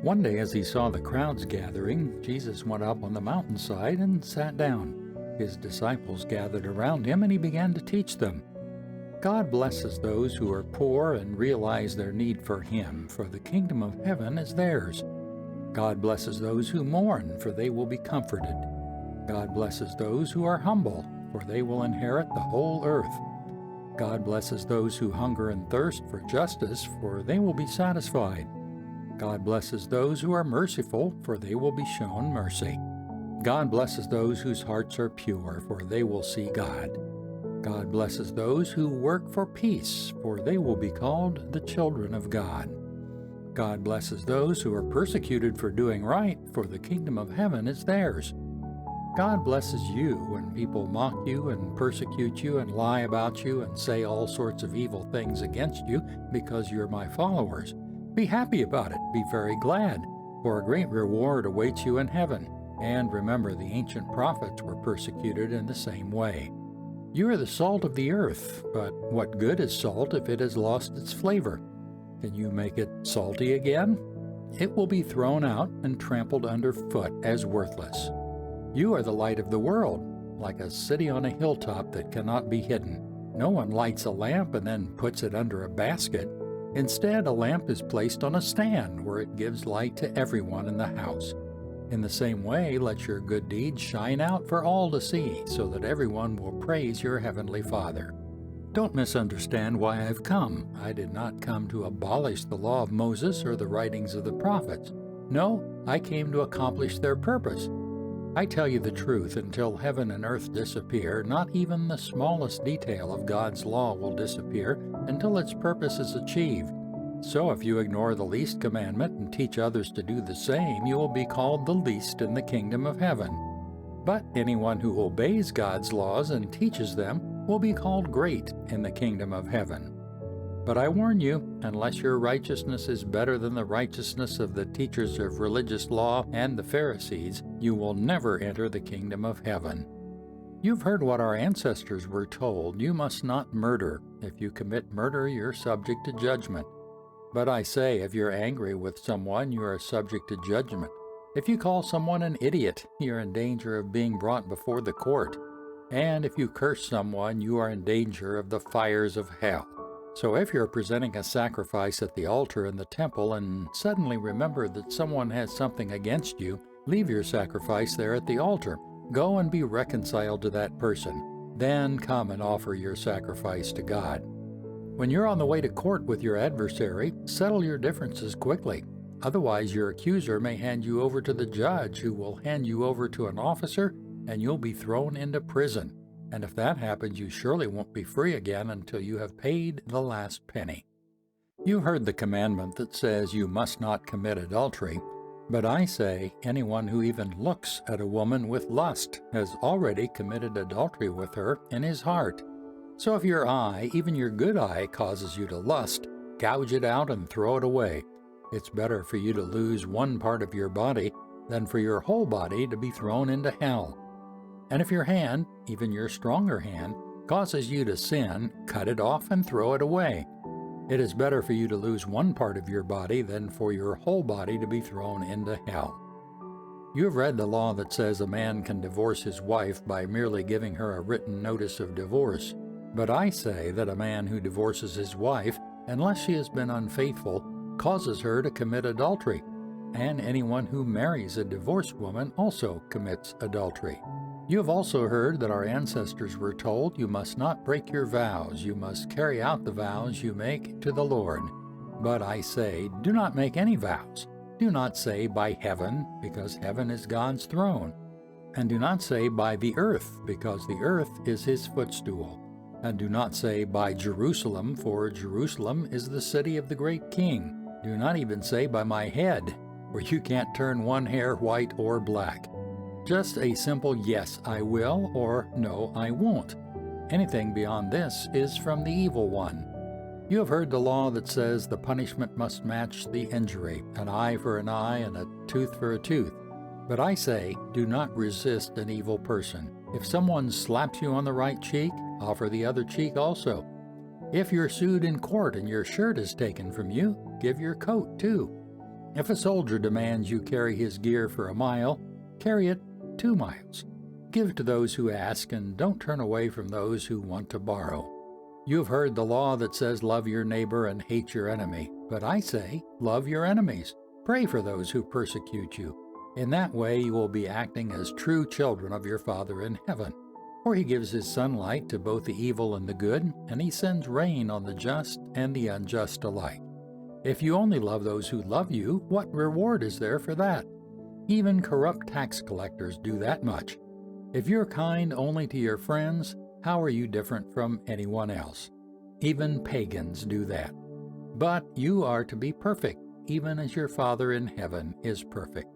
One day as he saw the crowds gathering, Jesus went up on the mountainside and sat down. His disciples gathered around him and he began to teach them. God blesses those who are poor and realize their need for him, for the kingdom of heaven is theirs. God blesses those who mourn, for they will be comforted. God blesses those who are humble, for they will inherit the whole earth. God blesses those who hunger and thirst for justice, for they will be satisfied. God blesses those who are merciful, for they will be shown mercy. God blesses those whose hearts are pure, for they will see God. God blesses those who work for peace, for they will be called the children of God. God blesses those who are persecuted for doing right, for the kingdom of heaven is theirs. God blesses you when people mock you and persecute you and lie about you and say all sorts of evil things against you because you're my followers. Be happy about it, be very glad, for a great reward awaits you in heaven. And remember, the ancient prophets were persecuted in the same way. You are the salt of the earth, but what good is salt if it has lost its flavor? Can you make it salty again? It will be thrown out and trampled underfoot as worthless. You are the light of the world, like a city on a hilltop that cannot be hidden. No one lights a lamp and then puts it under a basket. Instead, a lamp is placed on a stand where it gives light to everyone in the house. In the same way, let your good deeds shine out for all to see, so that everyone will praise your heavenly Father. Don't misunderstand why I've come. I did not come to abolish the law of Moses or the writings of the prophets. No, I came to accomplish their purpose. I tell you the truth, until heaven and earth disappear, not even the smallest detail of God's law will disappear until its purpose is achieved. So if you ignore the least commandment and teach others to do the same, you will be called the least in the kingdom of heaven. But anyone who obeys God's laws and teaches them will be called great in the kingdom of heaven. But I warn you, unless your righteousness is better than the righteousness of the teachers of religious law and the Pharisees, you will never enter the kingdom of heaven. You've heard what our ancestors were told: you must not murder. If you commit murder, you're subject to judgment. But I say, if you're angry with someone, you are subject to judgment. If you call someone an idiot, you're in danger of being brought before the court. And if you curse someone, you are in danger of the fires of hell. So if you're presenting a sacrifice at the altar in the temple and suddenly remember that someone has something against you, leave your sacrifice there at the altar. Go and be reconciled to that person. Then come and offer your sacrifice to God. When you're on the way to court with your adversary, settle your differences quickly. Otherwise, your accuser may hand you over to the judge, who will hand you over to an officer, and you'll be thrown into prison. And if that happens, you surely won't be free again until you have paid the last penny. You've heard the commandment that says you must not commit adultery. But I say, anyone who even looks at a woman with lust has already committed adultery with her in his heart. So if your eye, even your good eye, causes you to lust, gouge it out and throw it away. It's better for you to lose one part of your body than for your whole body to be thrown into hell. And if your hand, even your stronger hand, causes you to sin, cut it off and throw it away. It is better for you to lose one part of your body than for your whole body to be thrown into hell. You have read the law that says a man can divorce his wife by merely giving her a written notice of divorce. But I say that a man who divorces his wife, unless she has been unfaithful, causes her to commit adultery. And anyone who marries a divorced woman also commits adultery. You have also heard that our ancestors were told, you must not break your vows, you must carry out the vows you make to the Lord. But I say, do not make any vows. Do not say by heaven, because heaven is God's throne. And do not say by the earth, because the earth is his footstool. And do not say by Jerusalem, for Jerusalem is the city of the great king. Do not even say by my head, for you can't turn one hair white or black. Just a simple yes, I will, or no, I won't. Anything beyond this is from the evil one. You have heard the law that says the punishment must match the injury, an eye for an eye and a tooth for a tooth. But I say, do not resist an evil person. If someone slaps you on the right cheek, offer the other cheek also. If you're sued in court and your shirt is taken from you, give your coat too. If a soldier demands you carry his gear for a mile, carry it 2 miles. Give to those who ask, and don't turn away from those who want to borrow. You have heard the law that says love your neighbor and hate your enemy, but I say love your enemies. Pray for those who persecute you. In that way you will be acting as true children of your Father in heaven. For he gives his sunlight to both the evil and the good, and he sends rain on the just and the unjust alike. If you only love those who love you, what reward is there for that? Even corrupt tax collectors do that much. If you're kind only to your friends, how are you different from anyone else? Even pagans do that. But you are to be perfect, even as your Father in heaven is perfect.